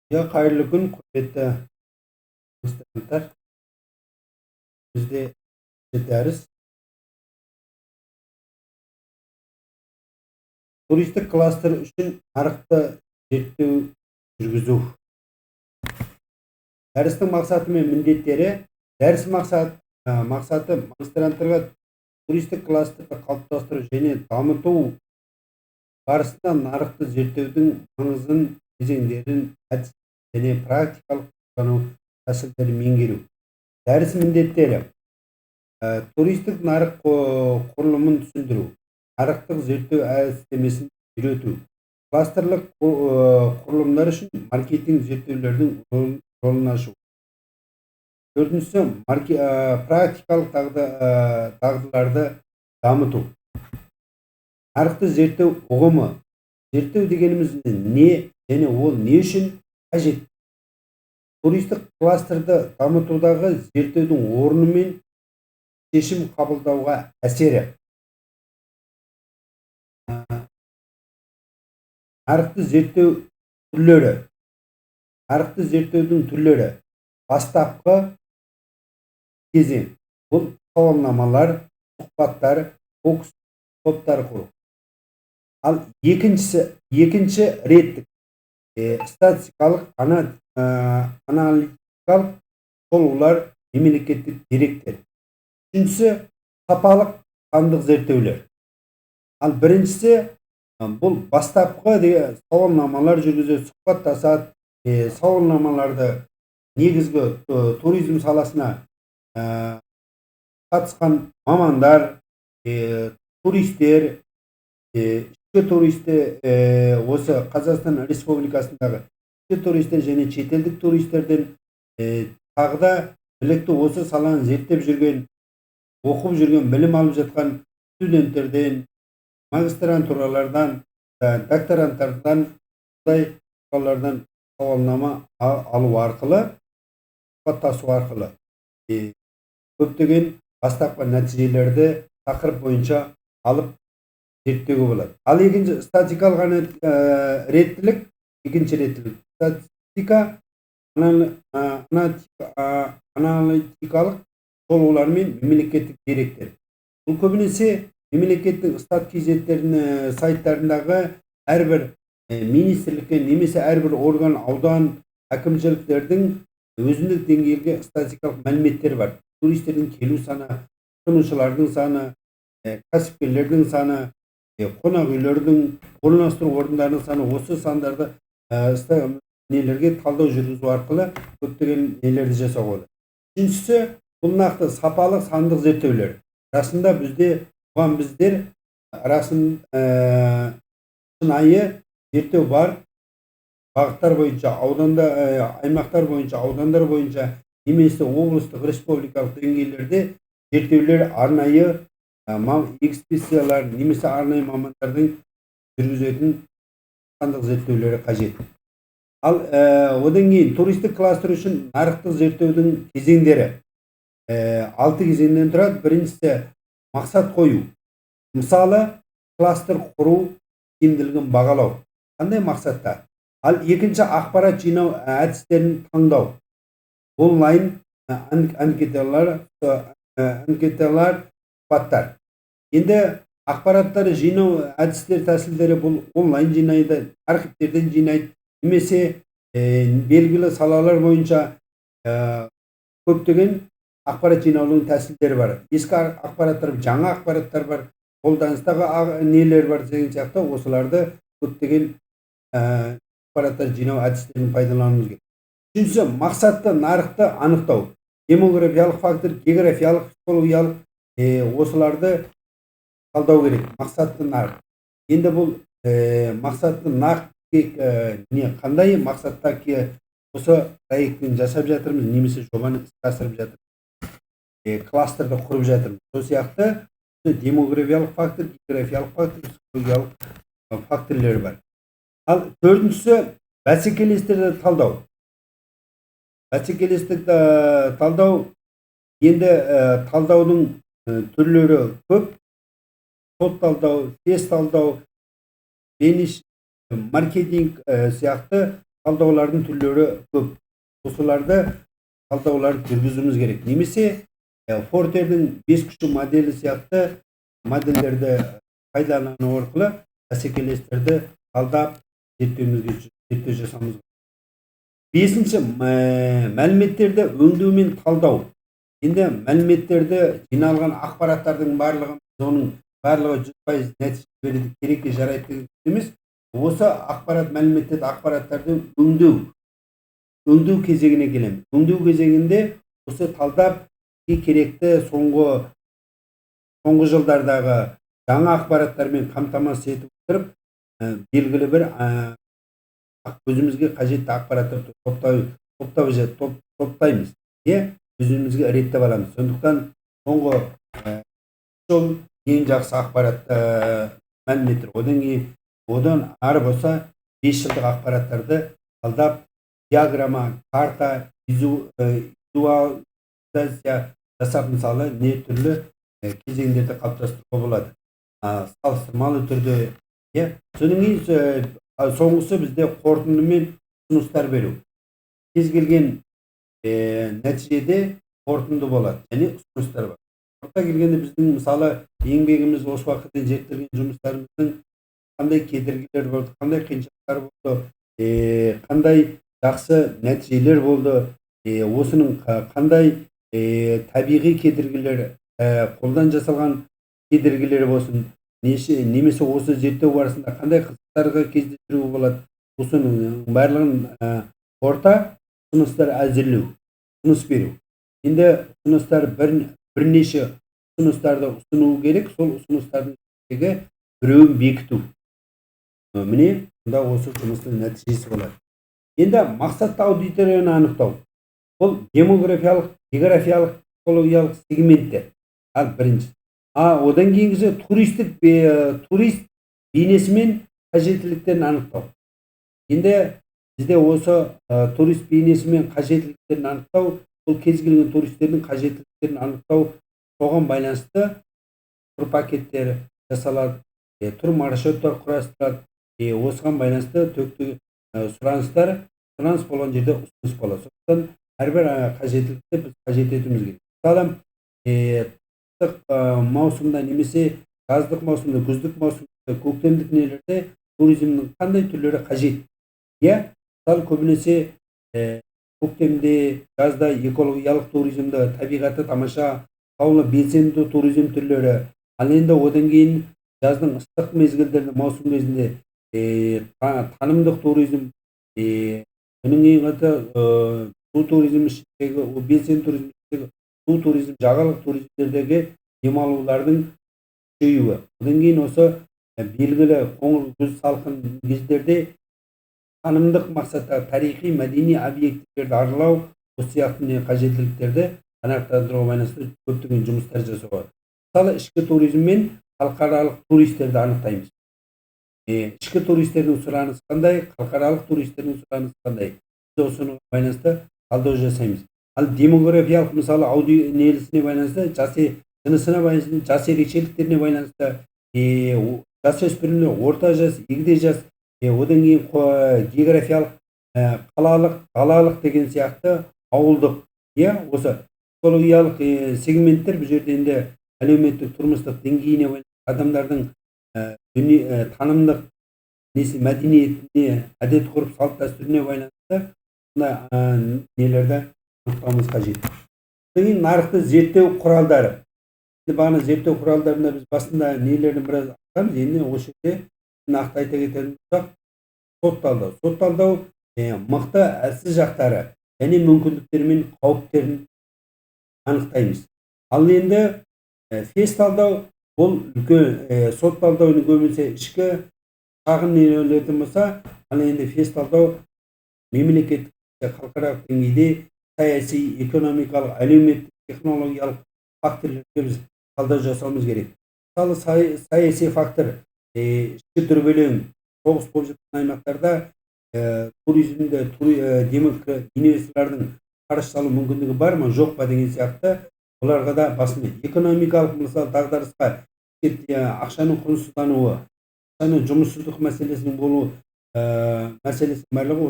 Қайырлы күн, құрметті студенттер. Бізде дәріс туристік кластер үшін нарықты зерттеу жүргізу. Дәрістің мақсаты мен міндеттері. Дәріс мақсаты магистранттарға туристік кластерді қалыптастыру және дамыту барысында нарықты зерттеудің маңызын, кезеңдерін, әдіс және практикалық қолдану тәсілдерін меңгеру. Дәріс міндеттері: туристік нарық құрылымын түсіндіру, нарықтық зерттеу әдістемесін үйрету, кластерлік құрылымдар үшін маркетинг зерттеулердің ролын ашу. Төртіншісі, практикалық дағдыларды дамыту. Нарықты зерттеу ұғымы. Зерттеу дегеніміз не және ол не үшін қажет? Туристік кластерді дамытудағы зерттеудің орны мен шешім қабылдауға әсері. Нарықты зерттеу түрлері. Нарықты зерттеудің түрлері. Бастапқы кезең. Бұл сауалнамалар, сұхбаттар, фокус топтар құру. Ал екінші реттік статистикалық, аналитикалық толғаулар, мемлекеттік деректер. Үшіншісі сапалық сандық зерттеулер. Ал біріншісі бұл бастапқы сауалнамалар жүргізеді, сұхбаттасады. Сауалнамаларды негізгі туризм саласына қатысқан мамандар, туристер, ішкі туристер, осы Қазақстан Республикасындағы ішкі туристер және шетелдік туристерден, тағы да білікті осы саланы зерттеп жүрген, оқып жүрген, білім алып жатқан студенттерден, магистрантуралардан, докторанттардан, сауалнама алу арқылы, сұхбаттасу арқылы көптеген бастапқы нәтижелерді тақырып бойынша алып зерттеуге болады. Ал екінші статистикалық реттілік, статистика аналитикалық толғаулар мен мемлекеттік деректер. Бұл көбінесе мемлекеттік стат-кезеттерінің сайттарындағы әрбір министрлікке немесе әрбір орган, аудан, әкімшіліктердің өзіндік деңгейге статистикалық мәліметтер бар. Туристердің келу саны, тұтынушылардың саны, кәсіпкерлердің саны, қонақ үйлердің, орналастыру орындарының саны, осы сандарды нелерге талдау жүргізу арқылы көптеген нелерді жасауға болады. Үшіншісі, бұл нақты сапалық сандық зерттеулер. Расында біздер шынайы зерттеу бар. Бағыттар бойынша, аймақтар бойынша, аудандар бойынша, немесе облыстық, республикалық деңгейлерде зерттеулер арнайы экспедициялар немесе арнайы мамандардың жүргізетін сандық зерттеулері қажет. Ал одан кейін туристік кластер үшін нарықтық зерттеудің кезеңдері 6 кезеңнен тұрады. Біріншісі мақсат қою. Мысалы, кластер құру тиімділігін бағалау. Қандай мақсатта? Ал екінші ақпарат жинау әдістерін таңдау. Онлайн анкеталар, сұхбаттар. Енді ақпараттары жинау әдістер тәсілдері бұл онлайн жинайды, архивтерден жинайды, немесе белгілі салалар бойынша көптеген ақпарат жинаудың тәсілдері бар. Ескі ақпараттар, жаңа ақпараттар бар, қолданыстағы нелер бар деген сияқты, осыларды көптеген ақпараттар жинау әдістерін пайдалануымыз керек. Үшіншісі, мақсатты нарықты анықтау. Демографиялық фактор, географиялық, психологиялық осыларды талдау керек. Мақсатты нарық. Енді бұл мақсатты нарық қандай мақсатта осы проектін жасап жатырмыз, немесе жобаны асырып жатырмыз, кластерді құрып жатырмыз. Сол сияқты демографиялық фактор, географиялық фактор, психологиялық факторлері бар. Ал төртіншісі, бәсекелестерді талдау. Бәсекелестікті талдау, енді талдаудың түрлері көп. Сот талдау, тест талдау, маркетинг сияқты талдаулардың түрлері көп. Осыларды талдауларды жүргізуіміз керек. Немесе Фортердің 5 күші моделі сияқты модельдерді пайдалану арқылы бәсекелестерді талдап зерттеу жасамыз. Бесінші, мәліметтерді өңдеу мен талдау. Енді мәліметтерді жиналған ақпараттардың барлығы, оның барлығы 100% нәтиже береді, керекке жарайды деген емес. Осы мәліметтерді, ақпараттарды өңдеу кезегіне келеміз. Өңдеу кезегінде осы талдап керекті соңғы жылдардағы жаңа ақпараттармен қамтамасыз етіп отырып, белгілі бір өзімізге қажетті ақпараттарды топтаймыз. Өзімізге реттеп аламыз. Сондықтан соңғы жыл ең жақсы ақпарат мәліметтер. Одан ары болса 5 жылдық ақпараттарды талдап, диаграмма, карта, визуализация жасап, мысалы, не түрлі кезеңдерді қалыптастыруға болады. Салыстырмалы түрде. Содан кейін соңғысы бізде қорытынды мен ұсыныстар беру. Кез келген нәтижеде қорытынды болады және ұсыныстар бар. Қорыта келгенде біздің, мысалы, еңбегіміз, осы уақытта зерттелген жұмыстарымыздың қандай кедергілер болды, қандай қиыншылықтар болды, қандай жақсы нәтижелер болды, осының қандай табиғи кедергілер, қолдан жасалған кедергілер болсын, немесе осы зерттеу барысында қандай қызықтарға кездестіруге болады. Осының барлығын орта ұсыныстар әзірлеу, ұсыныс беру. Енді ұсыныстар бірнеше ұсыныстарды ұсыну керек, сол ұсыныстардың ішіндегі біреуін бекіту. Міне, онда осы жұмыстың нәтижесі болады. Енді мақсатты аудиторияны анықтау. Бұл демографиялық, географиялық, психологиялық сегменттер. Ал бірінші. Одан кейінгісі турист бейнесі мен қажеттіліктерін анықтау. Енді бізде осы турист бейнесі мен қажеттіліктерін анықтау, бұл кез келген туристердің қажеттіліктерін анықтау, соған байланысты тур пакеттері жасалады, тур маршруттар құрастырылады. Осыған байланысты сұраныс болған жерде ұсыныс болады. Сондықтан әрбір қажеттілікті біз қажет етуіміз керек. Мысалы, маусымда немесе жаздық маусымда, күздік маусымда, көктемдік нелерде туризмнің қандай түрлері қажет? Мысалы, көбінесе көктемде, жазда экологиялық туризмді, табиғаты тамаша, таулы белсенді туризм түрлері. Ал енді одан кейін жаздың ыстық мезгілдерінде, маусым кезінде танымдық туризм, бұның ең қаты су туризм ішіндегі, белсенді туризм ішіндегі, су туризм, жағалық туризмдердегі демалулардың күшеюі. Одан кейін осы белгілі қоңыр күз салқын кездерде танымдық мақсатта тарихи, мәдени объектілерді аралау, осы сияқты қажеттіліктерді анықтауға байланысты көптеген жұмыстар жасауға. Мысалы, ішкі туризм мен халықаралық туристерді анықтаймыз. Ішкі туристердің сұранысы қандай, халықаралық туристердің сұранысы қандай? Біз осыған байланысты талдау жасаймыз. Ал демографиялық, мысалы, нелісіне байланысты, жынысына байланысты, жас ерекшеліктеріне байланысты, жасөспірімдер, орта жас, егде жас, одан кейін географиялық, қалалық деген сияқты ауылдық, осы психологиялық сегменттер бұл жерде енді әлеуметтік тұрмыстық деңгейіне байланысты, адамдардың танымдық мәдениетіне, әдет ғұрып, салт дәстүріне байланысты нелерді анықтауымыз қажет. Содан нарықты зерттеу құралдары. Бағана зерттеу құралдарында біз басында нелерді біраз айтамыз, енді осы жерде нақты айта кететін болсақ, сот талдау. Сот талдау мықты, әлсіз жақтары және мүмкіндіктері мен қауіптерін анықтаймыз. Ал енді фес талдау, бұл үлкен сот талдауының көбінесе ішкі шағын нелерден болса, ал енді фес талдау мемлекеттік, халықаралық деңгейде саяси, экономикалық, әлеуметтік, технологиялық факторлерге біз талдау жасауымыз керек. Мысалы, саяси фактор, ішкі дүрбелең, соғыс болып жатқан аймақтарда туризмде инвесторлардың қаржы салу мүмкіндігі бар ма, жоқ па деген сияқты, оларға да басында экономикалық, мысалы, дағдарысқа, ақшаның құнсыздануы, ақшаның жұмыссыздық мәселесінің болуы, мәселесі барлығы